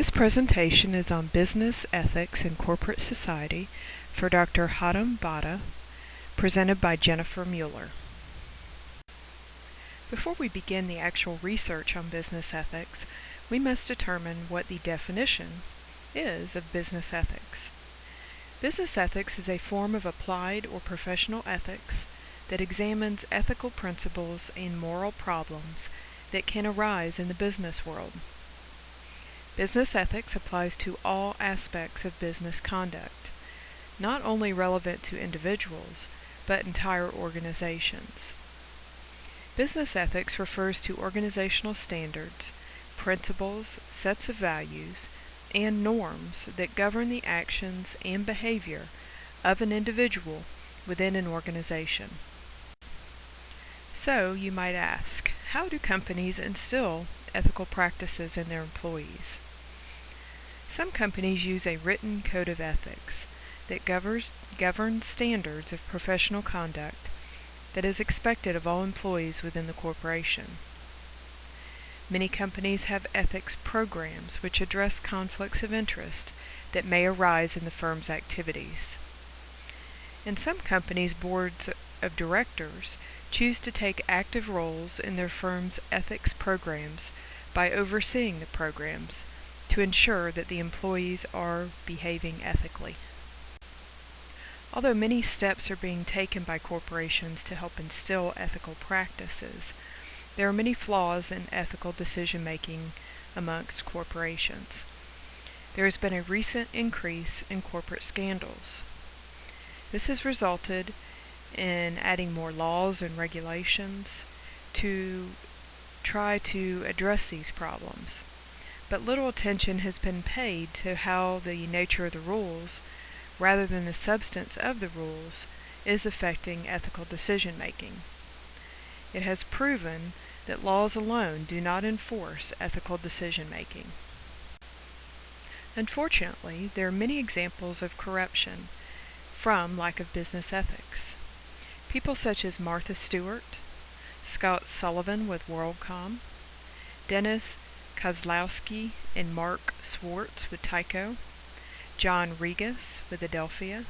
This presentation is on business ethics in corporate society for Dr. Hatem Bata, presented by Jennifer Mueller. Before we begin the actual research on business ethics, we must determine what the definition is of business ethics. Business ethics is a form of applied or professional ethics that examines ethical principles and moral problems that can arise in the business world. Business ethics applies to all aspects of business conduct, not only relevant to individuals, but entire organizations. Business ethics refers to organizational standards, principles, sets of values, and norms that govern the actions and behavior of an individual within an organization. So, you might ask, how do companies instill ethical practices in their employees? Some companies use a written code of ethics that governs standards of professional conduct that is expected of all employees within the corporation. Many companies have ethics programs which address conflicts of interest that may arise in the firm's activities. In some companies, boards of directors choose to take active roles in their firm's ethics programs by overseeing the programs to ensure that the employees are behaving ethically. Although many steps are being taken by corporations to help instill ethical practices, there are many flaws in ethical decision-making amongst corporations. There has been a recent increase in corporate scandals. This has resulted in adding more laws and regulations to try to address these problems. But little attention has been paid to how the nature of the rules, rather than the substance of the rules, is affecting ethical decision-making. It has proven that laws alone do not enforce ethical decision-making. Unfortunately, there are many examples of corruption from lack of business ethics. People such as Martha Stewart, Scott Sullivan with WorldCom, Dennis Kozlowski and Mark Swartz with Tyco, John Regas with Adelphia.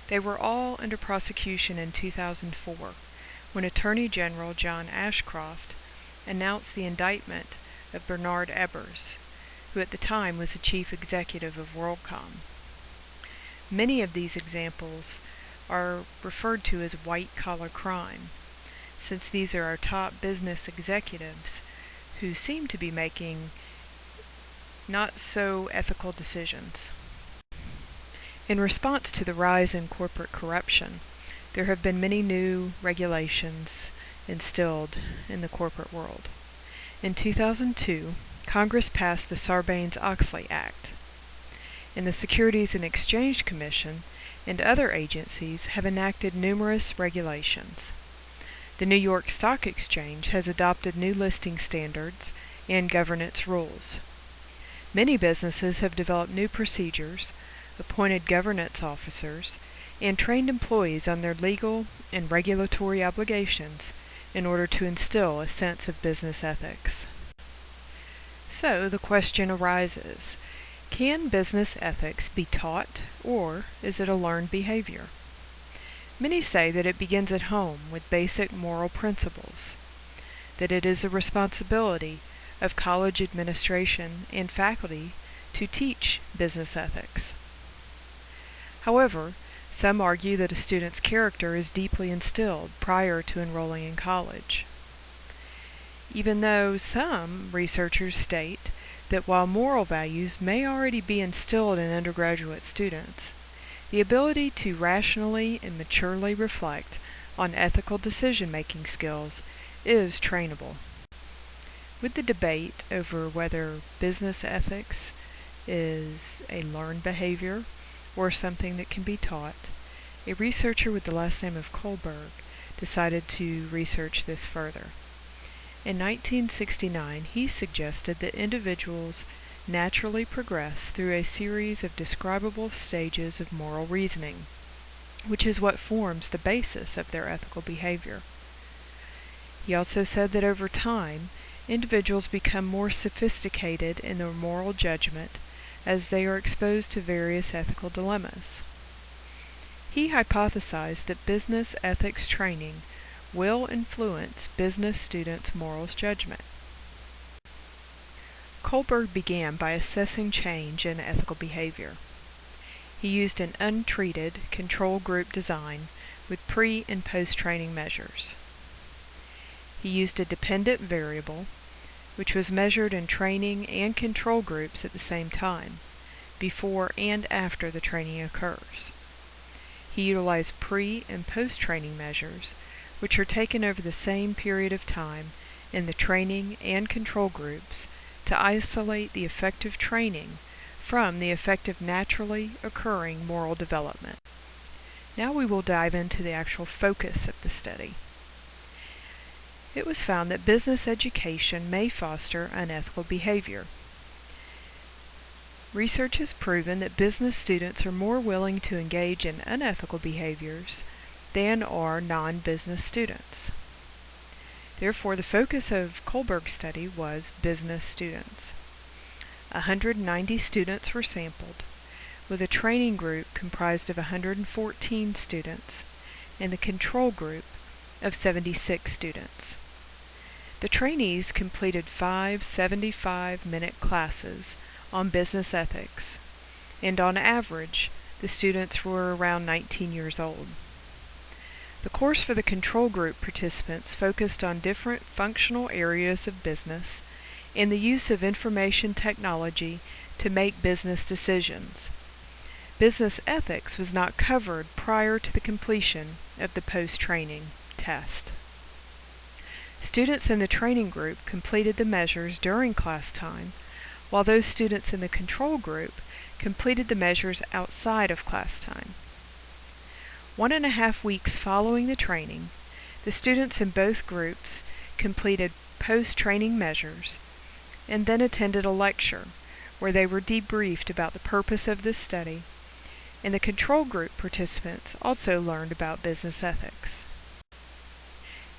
They were all under prosecution in 2004 when Attorney General John Ashcroft announced the indictment of Bernard Ebbers, who at the time was the chief executive of WorldCom. Many of these examples are referred to as white-collar crime, since these are our top business executives who seem to be making not so ethical decisions. In response to the rise in corporate corruption, there have been many new regulations instilled in the corporate world. In 2002, Congress passed the Sarbanes-Oxley Act, and the Securities and Exchange Commission and other agencies have enacted numerous regulations. The New York Stock Exchange has adopted new listing standards and governance rules. Many businesses have developed new procedures, appointed governance officers, and trained employees on their legal and regulatory obligations in order to instill a sense of business ethics. So the question arises, can business ethics be taught, or is it a learned behavior? Many say that it begins at home with basic moral principles, that it is the responsibility of college administration and faculty to teach business ethics. However, some argue that a student's character is deeply instilled prior to enrolling in college. Even though some researchers state that while moral values may already be instilled in undergraduate students, the ability to rationally and maturely reflect on ethical decision-making skills is trainable. With the debate over whether business ethics is a learned behavior or something that can be taught, a researcher with the last name of Kohlberg decided to research this further. In 1969, he suggested that individuals naturally progress through a series of describable stages of moral reasoning, which is what forms the basis of their ethical behavior. He also said that over time, Individuals become more sophisticated in their moral judgment as they are exposed to various ethical dilemmas. He hypothesized that business ethics training will influence business students' morals judgment. Kohlberg began by assessing change in ethical behavior. He used an untreated control group design with pre- and post-training measures. He used a dependent variable, which was measured in training and control groups at the same time, before and after the training occurs. He utilized pre- and post-training measures, which are taken over the same period of time in the training and control groups to isolate the effective training from the effective naturally occurring moral development. Now we will dive into the actual focus of the study. It was found that business education may foster unethical behavior. Research has proven that business students are more willing to engage in unethical behaviors than are non-business students. Therefore, the focus of Kohlberg's study was business students. 190 students were sampled, with a training group comprised of 114 students and the control group of 76 students. The trainees completed 5 75-minute classes on business ethics, and on average, the students were around 19 years old. The course for the control group participants focused on different functional areas of business and the use of information technology to make business decisions. Business ethics was not covered prior to the completion of the post-training test. Students in the training group completed the measures during class time, while those students in the control group completed the measures outside of class time. 1.5 weeks following the training, the students in both groups completed post-training measures and then attended a lecture where they were debriefed about the purpose of this study, and the control group participants also learned about business ethics.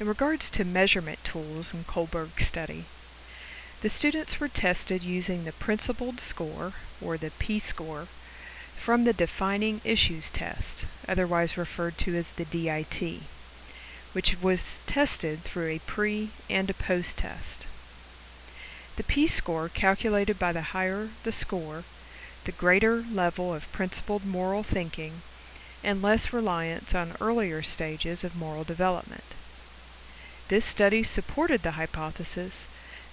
In regards to measurement tools in Kohlberg's study, the students were tested using the Principled Score, or the P-score, from the Defining Issues test, otherwise referred to as the DIT, which was tested through a pre- and a post-test. The P-score, calculated by the higher the score, the greater level of principled moral thinking and less reliance on earlier stages of moral development. This study supported the hypothesis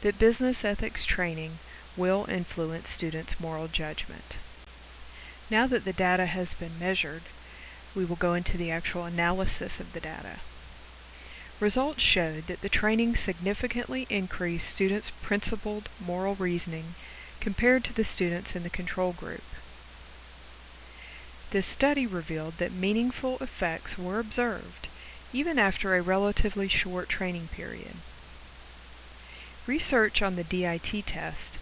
that business ethics training will influence students' moral judgment. Now that the data has been measured, we will go into the actual analysis of the data. Results showed that the training significantly increased students' principled moral reasoning compared to the students in the control group. This study revealed that meaningful effects were observed even after a relatively short training period. Research on the DIT test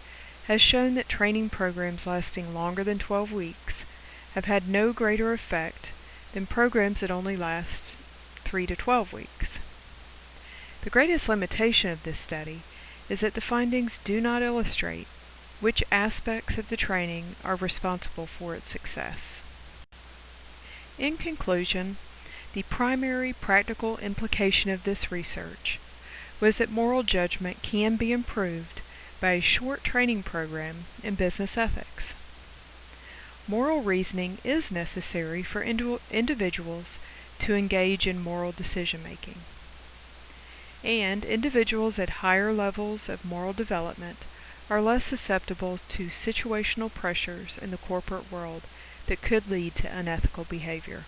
has shown that training programs lasting longer than 12 weeks have had no greater effect than programs that only last 3 to 12 weeks. The greatest limitation of this study is that the findings do not illustrate which aspects of the training are responsible for its success. In conclusion, the primary practical implication of this research was that moral judgment can be improved by a short training program in business ethics. Moral reasoning is necessary for individuals to engage in moral decision-making. And individuals at higher levels of moral development are less susceptible to situational pressures in the corporate world that could lead to unethical behavior.